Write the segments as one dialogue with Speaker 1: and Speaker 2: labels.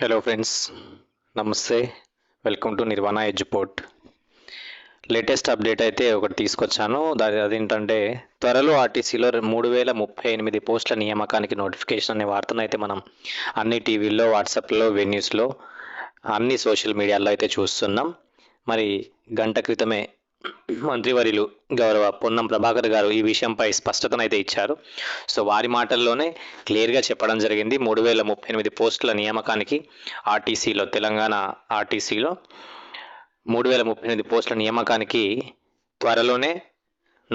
Speaker 1: Hello friends, నమస్తే. Welcome to Nirvana Eduport. Latest update అయితే ఒకటి తీసుకొచ్చాను. అదేంటంటే త్వరలో ఆర్టీసీలో 3038 పోస్టుల నియామకానికి నోటిఫికేషన్ అనే వార్తను అయితే మనం అన్ని టీవీల్లో, వాట్సాప్లో, వెన్యూస్లో, అన్ని సోషల్ మీడియాలో అయితే చూస్తున్నాం. మరి గంట క్రితమే మంత్రివర్యులు గౌరవ పొన్నం ప్రభాకర్ గారు ఈ విషయంపై స్పష్టతను అయితే ఇచ్చారు. సో వారి మాటల్లోనే క్లియర్గా చెప్పడం జరిగింది. 3038 పోస్టుల నియామకానికి ఆర్టీసీలో, తెలంగాణ ఆర్టీసీలో 3038 పోస్టుల నియామకానికి త్వరలోనే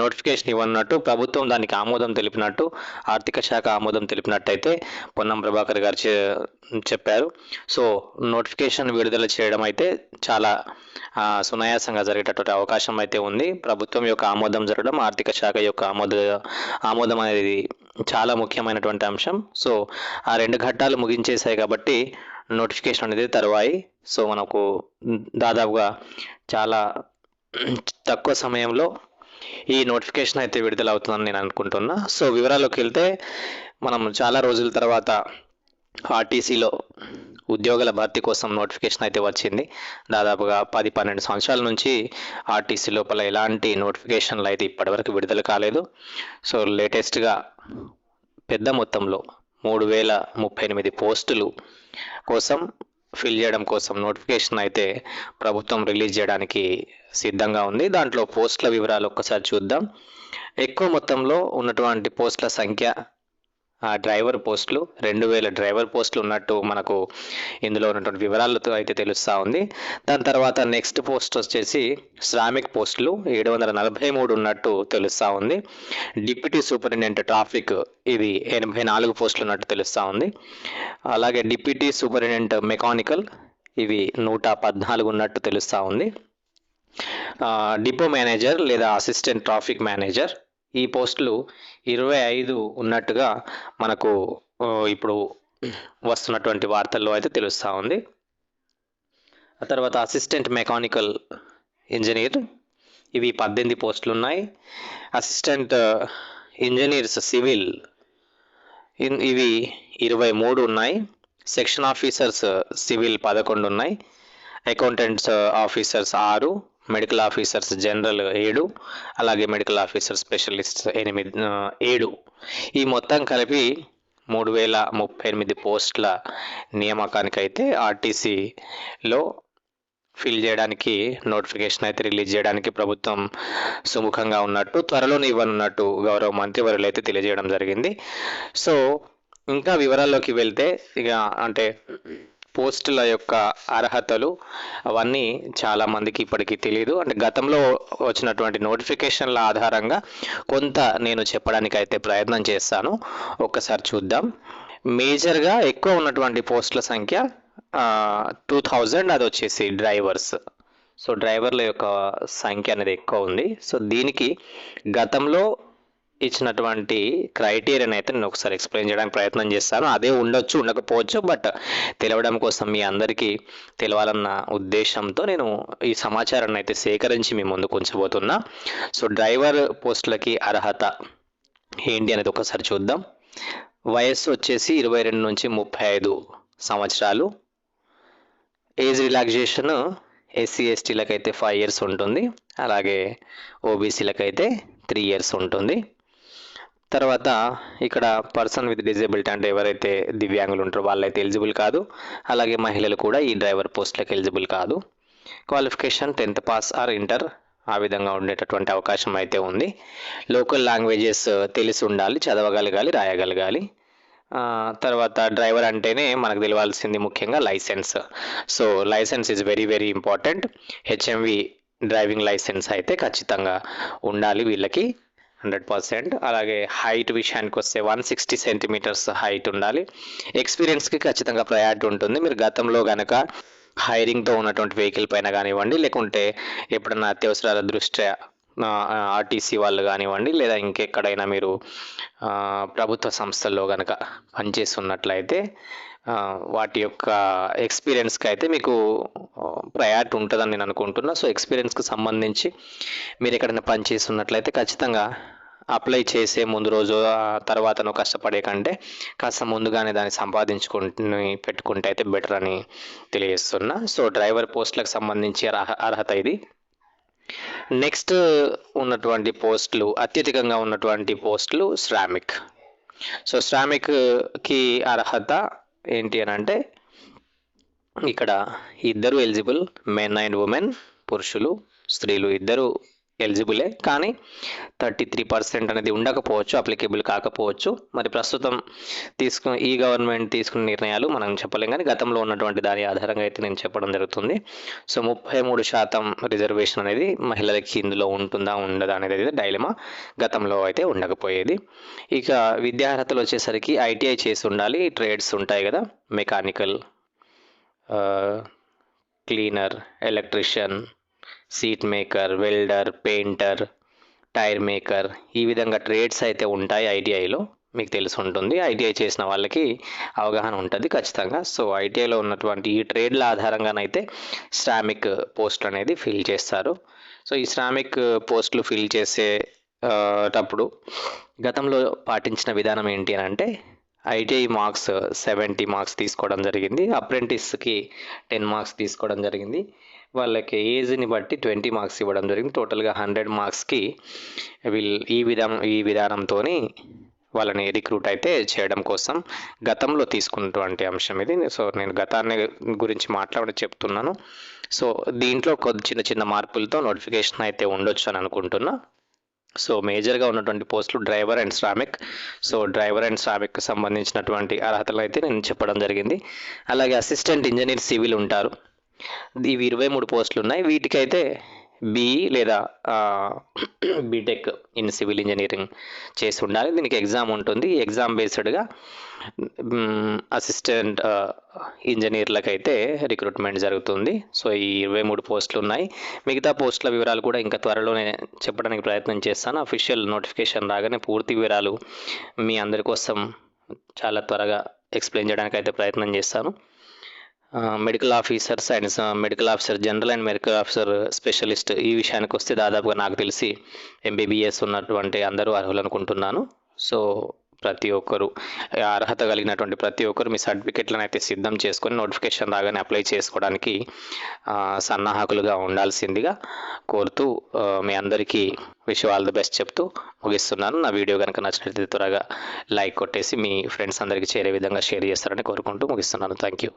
Speaker 1: నోటిఫికేషన్ ఇవ్వనున్నట్టు ప్రభుత్వం దానికి ఆమోదం తెలిపినట్టు, ఆర్థిక శాఖ ఆమోదం తెలిపినట్టయితే పొన్నం ప్రభాకర్ గారు చెప్పారు. సో నోటిఫికేషన్ విడుదల చేయడం అయితే చాలా సునాయాసంగా జరిగేటటువంటి అవకాశం అయితే ఉంది. ప్రభుత్వం యొక్క ఆమోదం జరగడం, ఆర్థిక శాఖ యొక్క ఆమోదం అనేది చాలా ముఖ్యమైనటువంటి అంశం. సో ఆ రెండు ఘట్టాలు ముగించేశాయి కాబట్టి నోటిఫికేషన్ అనేది తరువాయి. సో మనకు దాదాపుగా చాలా తక్కువ సమయంలో ఈ నోటిఫికేషన్ అయితే విడుదల అవుతుందని నేను అనుకుంటున్నా. సో వివరాల్లోకి వెళ్తే, మనం చాలా రోజుల తర్వాత ఆర్టీసీలో ఉద్యోగుల భర్తీ కోసం నోటిఫికేషన్ అయితే వచ్చింది. దాదాపుగా 10-12 సంవత్సరాల నుంచి ఆర్టీసీ లోపల ఎలాంటి నోటిఫికేషన్లు అయితే ఇప్పటివరకు విడుదల కాలేదు. సో లేటెస్ట్గా పెద్ద మొత్తంలో 3038 పోస్టులు కోసం ఫిల్ చేయడం కోసం నోటిఫికేషన్ అయితే ప్రభుత్వం రిలీజ్ చేయడానికి సిద్ధంగా ఉంది. దాంట్లో పోస్టుల వివరాలు ఒక్కసారి చూద్దాం. ఎక్కువ మొత్తంలో ఉన్నటువంటి పోస్టుల సంఖ్య డ్రైవర్ పోస్టులు, 2000 డ్రైవర్ పోస్టులు ఉన్నట్టు మనకు ఇందులో ఉన్నటువంటి వివరాలతో అయితే తెలుస్తూ ఉంది. దాని తర్వాత నెక్స్ట్ పోస్ట్ వచ్చేసి శ్రామిక్ పోస్టులు 743 ఉన్నట్టు తెలుస్తూ ఉంది. డిప్యూటీ సూపరింటెండెంట్ ట్రాఫిక్ ఇది 84 పోస్టులు ఉన్నట్టు తెలుస్తూ ఉంది. అలాగే డిప్యూటీ సూపరింటెండెంట్ మెకానికల్ ఇవి 114 ఉన్నట్టు తెలుస్తూ ఉంది. డిపో మేనేజర్ లేదా అసిస్టెంట్ ట్రాఫిక్ మేనేజర్ ఈ పోస్టులు 25 ఉన్నట్టుగా మనకు ఇప్పుడు వస్తున్నటువంటి వార్తల్లో అయితే తెలుస్తూ ఉంది. ఆ తర్వాత అసిస్టెంట్ మెకానికల్ ఇంజనీర్ ఇవి 18 పోస్టులు ఉన్నాయి. అసిస్టెంట్ ఇంజనీర్స్ సివిల్ ఇవి 23 ఉన్నాయి. సెక్షన్ ఆఫీసర్స్ సివిల్ 11 ఉన్నాయి. Accountants officers 6, medical officers general 7, అలాగే మెడికల్ ఆఫీసర్ స్పెషలిస్ట్ 7. ఈ మొత్తం కలిపి 3038 పోస్టుల నియామకానికైతే ఆర్టీసీలో ఫిల్ చేయడానికి నోటిఫికేషన్ అయితే రిలీజ్ చేయడానికి ప్రభుత్వం సుముఖంగా ఉన్నట్టు, త్వరలోనే ఇవ్వనున్నట్టు గౌరవ మంత్రివర్యులు అయితే తెలియజేయడం జరిగింది. సో ఇంకా వివరాల్లోకి వెళ్తే, ఇక అంటే పోస్టుల యొక్క అర్హతలు అవన్నీ చాలామందికి ఇప్పటికీ తెలియదు. అంటే గతంలో వచ్చినటువంటి నోటిఫికేషన్ల ఆధారంగా కొంత నేను చెప్పడానికి అయితే ప్రయత్నం చేస్తాను. ఒక్కసారి చూద్దాం. మేజర్గా ఎక్కువ ఉన్నటువంటి పోస్టుల సంఖ్య 2000, అది వచ్చేసి డ్రైవర్స్. సో డ్రైవర్ల యొక్క సంఖ్య అనేది ఎక్కువ ఉంది. సో దీనికి గతంలో ఇచ్చినటువంటి క్రైటీరియాని అయితే నేను ఒకసారి ఎక్స్ప్లెయిన్ చేయడానికి ప్రయత్నం చేస్తాను. అదే ఉండొచ్చు, ఉండకపోవచ్చు, బట్ తెలవడం కోసం మీ అందరికీ తెలవాలన్న ఉద్దేశంతో నేను ఈ సమాచారాన్ని అయితే సేకరించి మీ ముందుకు ఉంచబోతున్నా. సో డ్రైవర్ పోస్టులకి అర్హత ఏంటి అనేది ఒకసారి చూద్దాం. వయస్సు వచ్చేసి 22 నుంచి 35 సంవత్సరాలు. ఏజ్ రిలాక్సేషన్ ఎస్సీ ఎస్టీలకు అయితే 5 years ఉంటుంది. అలాగే ఓబీసీలకు అయితే 3 years ఉంటుంది. తర్వాత ఇక్కడ పర్సన్ విత్ డిజేబిలిటీ, అంటే ఎవరైతే దివ్యాంగులు ఉంటారో వాళ్ళైతే ఎలిజిబుల్ కాదు. అలాగే మహిళలు కూడా ఈ డ్రైవర్ పోస్టులకు ఎలిజిబుల్ కాదు. Qualification 10th pass or inter, ఆ విధంగా ఉండేటటువంటి అవకాశం అయితే ఉంది. లోకల్ లాంగ్వేజెస్ తెలిసి ఉండాలి, చదవగలగాలి, రాయగలగాలి. తర్వాత డ్రైవర్ అంటేనే మనకు తెలియాల్సింది ముఖ్యంగా licence. So licence is very very important. HMV driving licence అయితే ఖచ్చితంగా ఉండాలి వీళ్ళకి 100%. అలాగే హైట్ విషయానికి వస్తే 160 సెంటీమీటర్స్ హైట్ ఉండాలి. ఎక్స్పీరియన్స్కి ఖచ్చితంగా ప్రయారిటీ ఉంటుంది. మీరు గతంలో కనుక హైరింగ్తో ఉన్నటువంటి వెహికల్ పైన కానివ్వండి, లేకుంటే ఎప్పుడన్నా అత్యవసరాల దృష్ట్యా ఆర్టీసీ వాళ్ళు కానివ్వండి, లేదా ఇంకెక్కడైనా మీరు ప్రభుత్వ సంస్థల్లో కనుక పనిచేస్తున్నట్లయితే వాటి యొక్క ఎక్స్పీరియన్స్కి అయితే మీకు ప్రయారిటీ ఉంటుందని నేను అనుకుంటున్నా. సో ఎక్స్పీరియన్స్కి సంబంధించి మీరు ఎక్కడైనా పనిచేస్తున్నట్లయితే ఖచ్చితంగా అప్లై చేసే ముందు రోజు తర్వాతను కష్టపడే కంటే కాస్త ముందుగానే దాన్ని సంపాదించుకుని పెట్టుకుంటే అయితే బెటర్ అని తెలియజేస్తున్నా. సో డ్రైవర్ పోస్టులకు సంబంధించి అర్హత ఇది. నెక్స్ట్ ఉన్నటువంటి పోస్టులు, అత్యధికంగా ఉన్నటువంటి పోస్టులు శ్రామిక్. సో శ్రామిక్కి అర్హత ఏంటి అని అంటే ఇక్కడ ఇద్దరు ఎలిజిబుల్, మెన్ అండ్ ఉమెన్, పురుషులు స్త్రీలు ఇద్దరు ఎలిజిబులే, కానీ 33% అనేది ఉండకపోవచ్చు, అప్లికేబుల్ కాకపోవచ్చు. మరి ప్రస్తుతం ఈ గవర్నమెంట్ తీసుకున్న నిర్ణయాలు మనం చెప్పలేం, కానీ గతంలో ఉన్నటువంటి దాని ఆధారంగా అయితే నేను చెప్పడం జరుగుతుంది. సో 33% రిజర్వేషన్ అనేది మహిళలకి ఇందులో ఉంటుందా ఉండదా అనేది డైలమా. గతంలో అయితే ఉండకపోయేది. ఇక విద్యార్హతలు వచ్చేసరికి ఐటీఐ చేసి ఉండాలి. ట్రేడ్స్ ఉంటాయి కదా, mechanical, cleaner, electrician, seat maker, welder, painter, tyre maker, ఈ విధంగా ట్రేడ్స్ అయితే ఉంటాయి ఐటీఐలో. మీకు తెలిసి ఉంటుంది, ఐటీఐ చేసిన వాళ్ళకి అవగాహన ఉంటుంది ఖచ్చితంగా. సో ఐటీఐలో ఉన్నటువంటి ఈ ట్రేడ్ల ఆధారంగానైతే శ్రామిక్ పోస్టులు అనేది ఫిల్ చేస్తారు. సో ఈ శ్రామిక్ పోస్టులు ఫిల్ చేసేటప్పుడు గతంలో పాటించిన విధానం ఏంటి అని అంటే ఐటీఐ మార్క్స్ 70 మార్క్స్ తీసుకోవడం జరిగింది, అప్రెంటిస్కి 10 మార్క్స్ తీసుకోవడం జరిగింది, వాళ్ళకి ఏజ్ని బట్టి 20 మార్క్స్ ఇవ్వడం జరిగింది. టోటల్గా 100 మార్క్స్కి ఈ విధానంతో వాళ్ళని రిక్రూట్ అయితే చేయడం కోసం గతంలో తీసుకున్నటువంటి అంశం ఇది. సో నేను గతాన్ని గురించి చెప్తున్నాను. సో దీంట్లో చిన్న చిన్న మార్పులతో నోటిఫికేషన్ అయితే ఉండొచ్చు అని అనుకుంటున్నా. సో మేజర్గా ఉన్నటువంటి పోస్టులు driver and Shramik. So driver and శ్రామిక్కి సంబంధించినటువంటి అర్హతలు అయితే నేను చెప్పడం జరిగింది. అలాగే అసిస్టెంట్ ఇంజనీర్ సివిల్ ఉంటారు, ఇవి 23 పోస్టులు ఉన్నాయి. వీటికైతే బీఈ లేదా బీటెక్ ఇన్ సివిల్ ఇంజనీరింగ్ చేసి ఉండాలి. దీనికి ఎగ్జామ్ ఉంటుంది. ఎగ్జామ్ బేస్డ్గా అసిస్టెంట్ ఇంజనీర్లకైతే రిక్రూట్మెంట్ జరుగుతుంది. సో ఈ 23 పోస్టులు ఉన్నాయి. మిగతా పోస్టుల వివరాలు కూడా ఇంకా త్వరలోనే చెప్పడానికి ప్రయత్నం చేస్తాను. అఫీషియల్ నోటిఫికేషన్ రాగానే పూర్తి వివరాలు మీ అందరి కోసం చాలా త్వరగా ఎక్స్ప్లెయిన్ చేయడానికి అయితే ప్రయత్నం చేస్తాను. Medical officers and medical officer general and medical officer specialist, ఈ విషయానికి వస్తే దాదాపుగా నాకు తెలిసి ఎంబీబీఎస్ ఉన్నటువంటి అందరూ అర్హులు అనుకుంటున్నాను. సో ప్రతి ఒక్కరు అర్హత కలిగినటువంటి ప్రతి ఒక్కరు మీ సర్టిఫికెట్లను అయితే సిద్ధం చేసుకొని నోటిఫికేషన్ రాగానే అప్లై చేసుకోవడానికి సన్నాహకులుగా ఉండాల్సిందిగా కోరుతూ మీ అందరికీ విష్ ఆల్ ది బెస్ట్ చెప్తూ ముగిస్తున్నాను. నా వీడియో కనుక నచ్చినట్లయితే త్వరగా లైక్ కొట్టేసి మీ ఫ్రెండ్స్ అందరికీ చేరే విధంగా షేర్ చేస్తారని కోరుకుంటూ ముగిస్తున్నాను. Thank you.